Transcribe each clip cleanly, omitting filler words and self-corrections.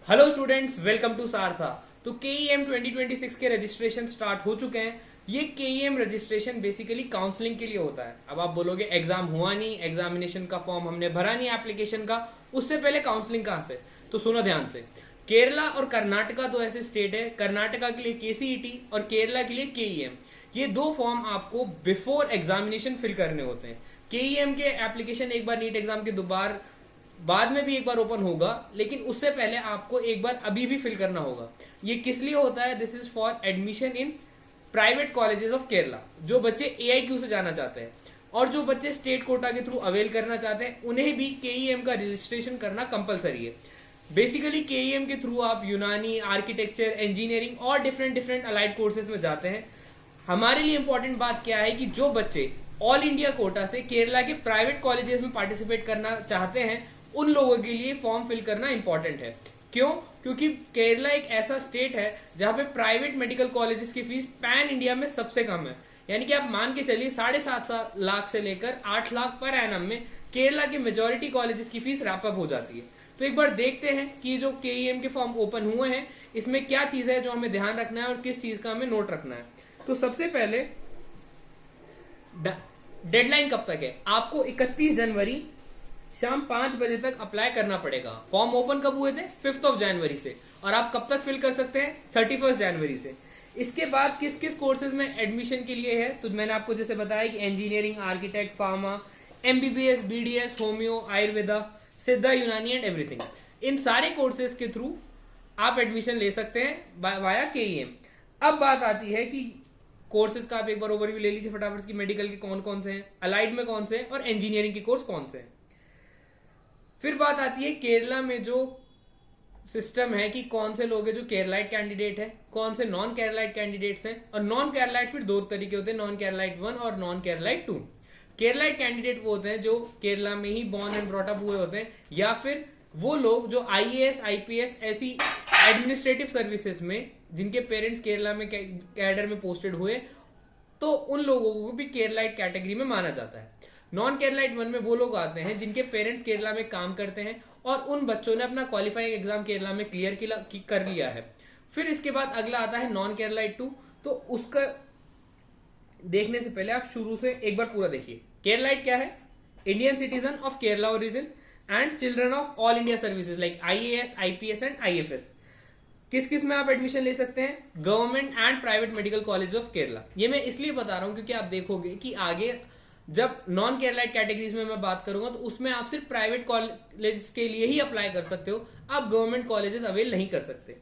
Hello students, welcome to Sartha. तो KEM 2026 के registration start हो चुके हैं। ये केईएम रजिस्ट्रेशन बेसिकली काउंसलिंग के लिए होता है। अब आप बोलोगे एग्जाम हुआ नहीं, एग्जामिनेशन का फॉर्म हमने भरा नहीं एप्लीकेशन का, उससे पहले काउंसलिंग कहां से? तो सुनो ध्यान से। केरला और कर्नाटका दो ऐसे स्टेट है, कर्नाटका के लिए केसीईटी और केरला के लिए केईएम। ये दो फॉर्म आपको बिफोर एग्जामिनेशन फिल करने होते हैं। केईएम के एप्लीकेशन एक बार नीट एग्जाम के दोबारा बाद में भी एक बार ओपन होगा, लेकिन उससे पहले आपको एक बार अभी भी फिल करना होगा। ये किस लिए होता है? This is for admission in private colleges of Kerala. जो बच्चे एआईक्यू से जाना चाहते हैं और जो बच्चे स्टेट कोटा के थ्रू अवेल करना चाहते हैं, उन्हें भी केईएम का रजिस्ट्रेशन करना कंपलसरी है। बेसिकली केईएम के थ्रू आप यूनानी, आर्किटेक्चर, इंजीनियरिंग और डिफरेंट अलाइड कोर्सेज में जाते हैं। हमारे लिए इंपॉर्टेंट बात क्या है कि जो बच्चे ऑल इंडिया कोटा से केरला के प्राइवेट कॉलेजेस में पार्टिसिपेट करना चाहते हैं, उन लोगों के लिए फॉर्म फिल करना इंपॉर्टेंट है। क्यों? क्योंकि केरला एक ऐसा स्टेट है जहां पे प्राइवेट मेडिकल कॉलेजेस की फीस पैन इंडिया में सबसे कम है। यानी कि आप मान के चलिए 7.5 लाख से लेकर 8 लाख पर एनम में केरला के मेजोरिटी कॉलेजेस की फीस रैप अप हो जाती है। तो एक बार देखते हैं कि जो केईएम के फॉर्म ओपन हुए हैं, इसमें क्या चीज है जो हमें ध्यान रखना है और किस चीज का हमें नोट रखना है। तो सबसे पहले डेडलाइन कब तक है? आपको 31 जनवरी शाम 5 बजे तक अप्लाई करना पड़ेगा। फॉर्म ओपन कब हुए थे? 5 जनवरी से। और आप कब तक फिल कर सकते हैं? 31 जनवरी से। इसके बाद किस किस कोर्सेज में एडमिशन के लिए है? तो मैंने आपको जैसे बताया कि engineering, architect, pharma, MBBS, BDS, homeo, Ayurveda, सिद्धा, यूनानी एंड एवरीथिंग। इन सारे कोर्सेज के थ्रू आप एडमिशन ले सकते हैं वाया केईएम। अब बात आती है कि कोर्सेज का आप एक बार ओवरव्यू ले लीजिए फटाफट की। मेडिकल के कौन कौन से हैं, अलाइड में कौन से हैं और इंजीनियरिंग के कोर्स कौन से हैं। फिर बात आती है केरला में जो सिस्टम है कि कौन से लोग हैं जो केरलाइट कैंडिडेट है, कौन से नॉन केरलाइट कैंडिडेट्स हैं। और नॉन केरलाइट फिर दो तरीके होते हैं, नॉन केरलाइट 1 और नॉन केरलाइट 2। केरलाइट कैंडिडेट वो होते हैं जो केरला में ही बॉर्न एंड ब्रॉट अप हुए होते हैं, या फिर वो लोग जो आईएएस, आईपीएस ऐसी एडमिनिस्ट्रेटिव सर्विसेज में जिनके पेरेंट्स केरला में कैडर में पोस्टेड हुए, तो उन लोगों को भी केरलाइट कैटेगरी में माना जाता है। नॉन केरलाइट 1 में वो लोग आते हैं जिनके पेरेंट्स केरला में काम करते हैं और उन बच्चों ने अपना क्वालिफाइंग एग्जाम केरला में क्लियर कर लिया है। फिर इसके बाद अगला आता है नॉन केरलाइट 2। तो उसका देखने से पहले आप शुरू से एक बार पूरा देखिए। केरलाइट क्या है? Indian citizen of Kerala origin and children of all India services like IAS, IPS and IFS. किस किस में आप एडमिशन ले सकते हैं? Government and private medical college of Kerala. ये मैं इसलिए बता रहा हूं क्योंकि आप देखोगे कि आगे जब नॉन केरलाइट कैटेगरीज में मैं बात करूंगा तो उसमें आप सिर्फ प्राइवेट कॉलेज के लिए ही अप्लाई कर सकते हो, आप गवर्नमेंट कॉलेजेस अवेल नहीं कर सकते।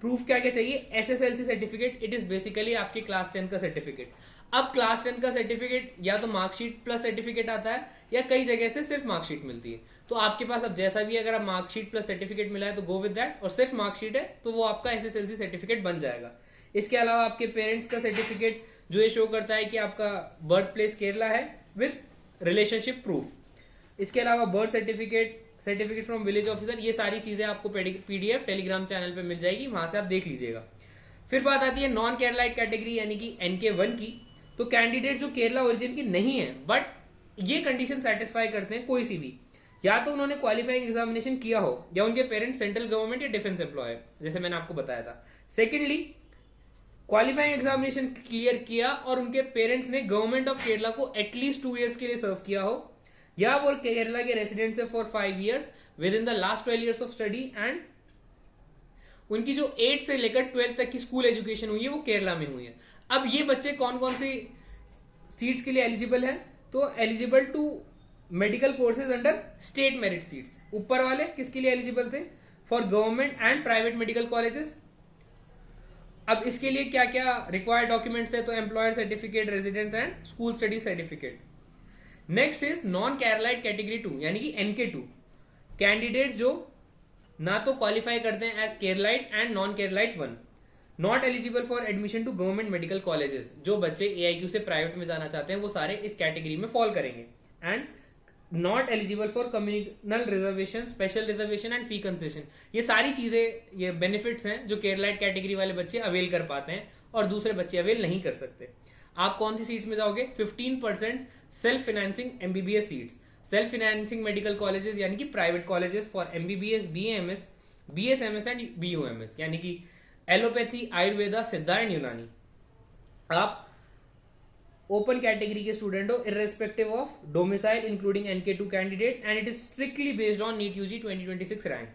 प्रूफ क्या क्या चाहिए? SSLC certificate. It is basically आपके क्लास 10 का सर्टिफिकेट। अब क्लास 10 का सर्टिफिकेट या तो मार्कशीट प्लस सर्टिफिकेट आता है या कई जगह से सिर्फ मार्कशीट मिलती है। तो आपके पास अब जैसा भी अगर आप मार्कशीट प्लस सर्टिफिकेट मिला है तो गो विद दैट, और सिर्फ मार्कशीट है तो वो आपका एसएसएलसी सर्टिफिकेट बन जाएगा। इसके अलावा आपके पेरेंट्स का सर्टिफिकेट जो ये शो करता है कि आपका बर्थ प्लेस केरला है विद रिलेशनशिप प्रूफ। इसके अलावा birth certificate, certificate from village officer, ये सारी चीजें आपको पीडीएफ टेलीग्राम चैनल पे मिल जाएगी, वहां से आप देख लीजिएगा। फिर बात आती है नॉन केरलाइट कैटेगरी यानी कि NK1 की। तो कैंडिडेट जो केरला ओरिजिन की नहीं है बट ये कंडीशन सेटिस्फाई करते हैं कोई सी भी, या तो उन्होंने क्वालिफाइंग एग्जामिनेशन किया हो या उनके पेरेंट्स सेंट्रल गवर्नमेंट या डिफेंस एम्प्लॉय, जैसे मैंने आपको बताया था। सेकेंडली, क्वालिफाइंग एग्जामिनेशन क्लियर किया और उनके पेरेंट्स ने गवर्नमेंट ऑफ केरला को एटलीस्ट 2 ईयर्स के लिए सर्व किया हो, या वो केरला के रेसिडेंट्स है for 5 years with in the last 12 years of study, and उनकी जो 8 से लेकर 12 तक की स्कूल एजुकेशन हुई है वो केरला में हुई है। अब ये बच्चे कौन कौन सी सीट्स के लिए एलिजिबल है? तो eligible to medical courses under state merit seats. ऊपर वाले किसके लिए एलिजिबल थे? For government and private medical colleges. अब इसके लिए क्या क्या रिक्वायर्ड डॉक्यूमेंट्स है? तो employer certificate, residence and school study certificate. Next is non Keralite category 2 यानी कि NK2। कैंडिडेट जो ना तो क्वालिफाई करते हैं as Keralite and non Keralite 1, not eligible for admission to government medical colleges. जो बच्चे एआईक्यू से प्राइवेट में जाना चाहते हैं वो सारे इस कैटेगरी में फॉल करेंगे। And not eligible for communal reservation, special reservation and fee concession. ये सारी चीजें, ये बेनिफिट्स हैं जो केरलाइट कैटेगरी वाले बच्चे अवेल कर पाते हैं और दूसरे बच्चे अवेल नहीं कर सकते। आप कौन सी सीट्स में जाओगे? 15% self financing MBBS seats. Self financing medical colleges यानी कि private colleges for MBBS, BAMS, BSMS and BUMS, यानी कि एलोपैथी, आयुर्वेदा, सिद्धा एंड यूनानी। आप ओपन कैटेगरी के स्टूडेंट हो irrespective of domicile including NK2 candidate and it is strictly based on NEET UG 2026 rank.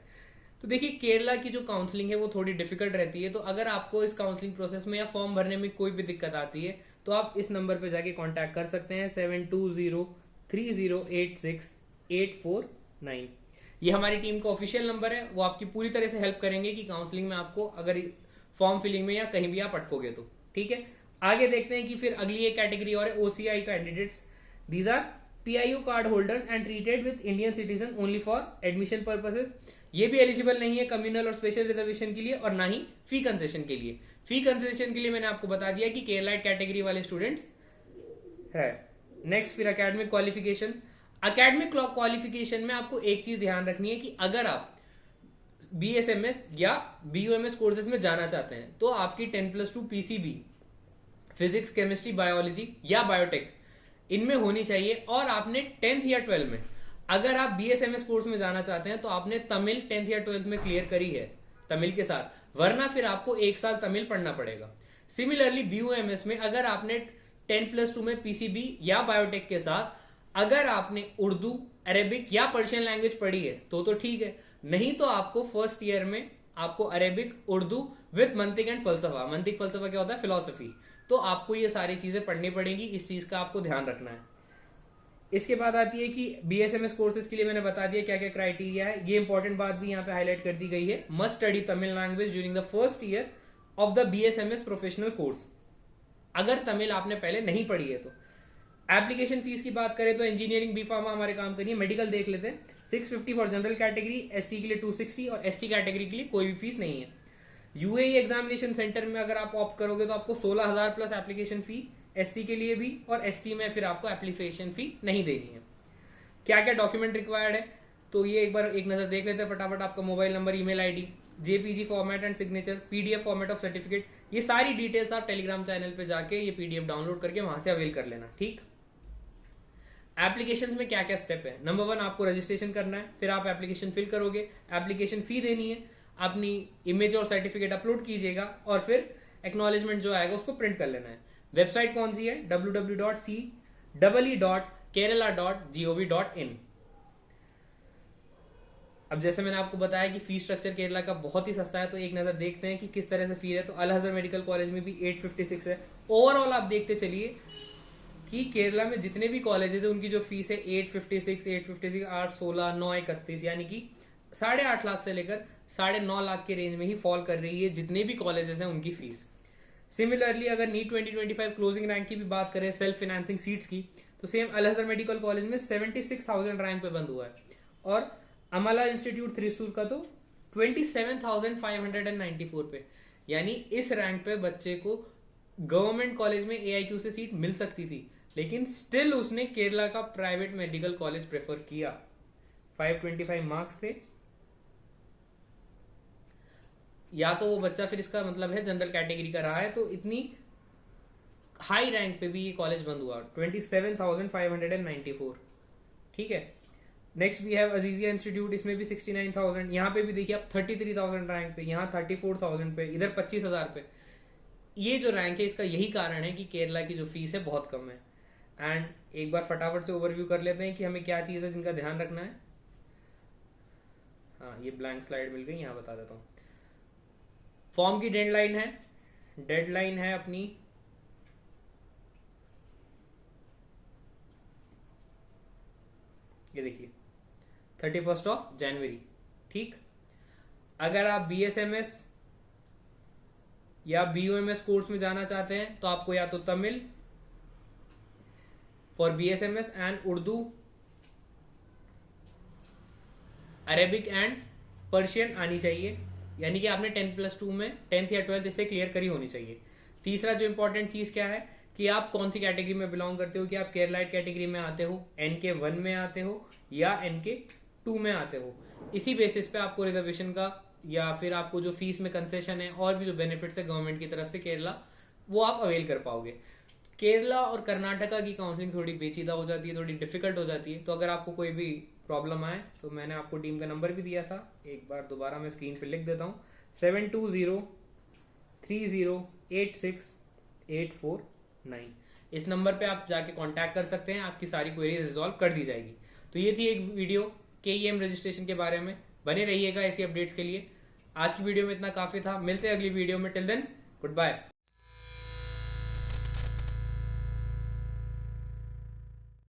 तो देखिए केरला की जो काउंसलिंग है वो थोड़ी डिफिकल्ट रहती है, तो अगर आपको इस काउंसलिंग प्रोसेस में या फॉर्म भरने में कोई भी दिक्कत आती है तो आप इस नंबर पे जाके कांटेक्ट कर सकते हैं 7203086849। ये हमारी टीम का ऑफिशियल नंबर है, वो आपकी पूरी तरह से हेल्प करेंगे कि काउंसलिंग में आपको अगर फॉर्म फिलिंग में या कहीं भी आप अटकोगे तो। ठीक है, आगे देखते हैं कि फिर अगली एक कैटेगरी और है OCI candidates. These are PIO card holders and treated with Indian citizen only for admission purposes. ये भी एलिजिबल नहीं है कम्युनल और स्पेशल रिजर्वेशन के लिए और ना ही फी कंसेशन के लिए। फी कंसेशन के लिए मैंने आपको बता दिया कि केरलाइट कैटेगरी वाले स्टूडेंट्स है। नेक्स्ट फिर एकेडमिक क्वालिफिकेशन। एकेडमिक क्वालिफिकेशन में आपको एक चीज ध्यान रखनी है कि अगर आप BSMS या BUMS कोर्सेज में जाना चाहते हैं तो आपकी 10+2 PCB फिजिक्स, केमिस्ट्री, बायोलॉजी या बायोटेक इनमें होनी चाहिए। और आपने 10th या 12th में, अगर आप BSMS कोर्स में जाना चाहते हैं तो आपने तमिल 10th या 12th में क्लियर करी है तमिल के साथ, वरना फिर आपको 1 साल तमिल पढ़ना पड़ेगा। सिमिलरली BUMS में अगर आपने 10+2 में PCB या बायोटेक के साथ अगर आपने उर्दू, अरेबिक या पर्शियन लैंग्वेज पढ़ी है तो ठीक है, नहीं तो आपको फर्स्ट ईयर में आपको अरेबिक, उर्दू विद मंतिक एंड फलसफा। मंतिक फलसफा क्या होता है? फिलोसफी। तो आपको ये सारी चीजें पढ़नी पड़ेगी, इस चीज का आपको ध्यान रखना है। इसके बाद आती है कि BSMS कोर्सेज के लिए मैंने बता दिया क्या क्या क्राइटेरिया है। ये इंपॉर्टेंट बात भी यहाँ पे हाईलाइट कर दी गई है, must study Tamil language during the first year of the BSMS professional course. अगर तमिल आपने पहले नहीं पढ़ी है तो। एप्लीकेशन फीस की बात करें तो इंजीनियरिंग, बी फार्मा हमारे काम करिए। मेडिकल देख लेते हैं, 650 फॉर जनरल कैटेगरी, SC के लिए 260 और ST कैटेगरी के लिए कोई भी फीस नहीं है। UAE एग्जामिनेशन सेंटर में अगर आप ऑप्ट करोगे तो आपको 16,000 प्लस एप्लीकेशन फी SC के लिए भी, और ST में फिर आपको एप्लीकेशन फी नहीं देनी है। क्या क्या डॉक्यूमेंट रिक्वायर्ड है तो ये एक बार एक नजर देख लेते हैं फटाफट। आपका mobile number, email ID, JPG format and signature, PDF format of certificate, ये सारी डिटेल्स आप टेलीग्राम चैनल पे जाके ये PDF डाउनलोड करके वहां से अवेल कर लेना। ठीक, एप्लीकेशन में क्या क्या स्टेप है। नंबर 1, आपको रजिस्ट्रेशन करना है, फिर आप एप्लीकेशन फिल करोगे, एप्लीकेशन फी देनी है, अपनी इमेज और सर्टिफिकेट अपलोड कीजिएगा और फिर एक्नॉलेजमेंट जो आएगा उसको प्रिंट कर लेना है। वेबसाइट कौन सी है? www.ce.kerala.gov.in। अब जैसे मैंने आपको बताया कि फी स्ट्रक्चर केरला का बहुत ही सस्ता है, तो एक नजर देखते हैं कि किस तरह से फी है। तो अल अजहर मेडिकल कॉलेज में भी 856 है। ओवरऑल आप देखते चलिए कि केरला में जितने भी कॉलेजेस है उनकी जो फीस है 856, 8, 16, 9, 31, यानी कि 8.5 लाख से लेकर 9.5 लाख के रेंज में ही फॉल कर रही है जितने भी कॉलेजेस हैं उनकी फीस। सिमिलरली अगर नीट 2025 क्लोजिंग रैंक की भी बात करें, सेल्फ फाइनेंसिंग सीट्स की, तो सेम अल अजहर मेडिकल कॉलेज में 76,000 रैंक पे बंद हुआ है और अमला इंस्टीट्यूट थ्रिसूर का तो 27,594 पे। यानी इस रैंक पे बच्चे को गवर्नमेंट कॉलेज में AIQ से सीट मिल सकती थी, लेकिन स्टिल उसने केरला का प्राइवेट मेडिकल कॉलेज प्रेफर किया। 525 मार्क्स थे, या तो वो बच्चा फिर इसका मतलब है जनरल कैटेगरी का रहा है, तो इतनी हाई रैंक पे भी ये कॉलेज बंद हुआ। 27,594। ठीक है, next we have Azeezia institute, इसमें भी 69,000। यहाँ पे भी देखिए आप 33,000 रैंक पे, यहाँ 34,000 पे, इधर 25,000 पे। ये जो रैंक है इसका यही कारण है कि केरला की जो फीस है बहुत कम है। एंड एक बार फटाफट से ओवरव्यू कर लेते हैं कि हमें क्या चीज है जिनका ध्यान रखना है। हाँ, ये ब्लैंक स्लाइड मिल गई, यहाँ बता देता हूँ। फॉर्म की डेडलाइन है अपनी ये देखिए 31 जनवरी। ठीक, अगर आप BSMS या BUMS कोर्स में जाना चाहते हैं तो आपको या तो Tamil for BSMS and Urdu, Arabic and Persian आनी चाहिए, यानी कि आपने 10+2 में 10th या 12th इससे क्लियर करी होनी चाहिए। तीसरा जो इंपॉर्टेंट चीज क्या है कि आप कौन सी कैटेगरी में बिलोंग करते हो, कि आप केरलाइट कैटेगरी में आते हो, NK1 में आते हो या NK2 में आते हो। इसी बेसिस पे आपको रिजर्वेशन का या फिर आपको जो फीस में कंसेशन है और भी जो बेनिफिट्स है गवर्नमेंट की तरफ से केरला, वो आप अवेल कर पाओगे। केरला और कर्नाटका की काउंसलिंग थोड़ी पेचीदा हो जाती है, थोड़ी डिफिकल्ट हो जाती है, तो अगर आपको कोई भी प्रॉब्लम आए तो मैंने आपको टीम का नंबर भी दिया था, एक बार दोबारा मैं स्क्रीन पे लिख देता हूँ, 7203086849। इस नंबर पे आप जाके कांटेक्ट कर सकते हैं, आपकी सारी क्वेरीज रिजॉल्व कर दी जाएगी। तो ये थी एक वीडियो KEM रजिस्ट्रेशन के बारे में। बने रहिएगा ऐसी अपडेट्स के लिए। आज की वीडियो में इतना काफी था, मिलते हैं अगली वीडियो में। Till then good bye.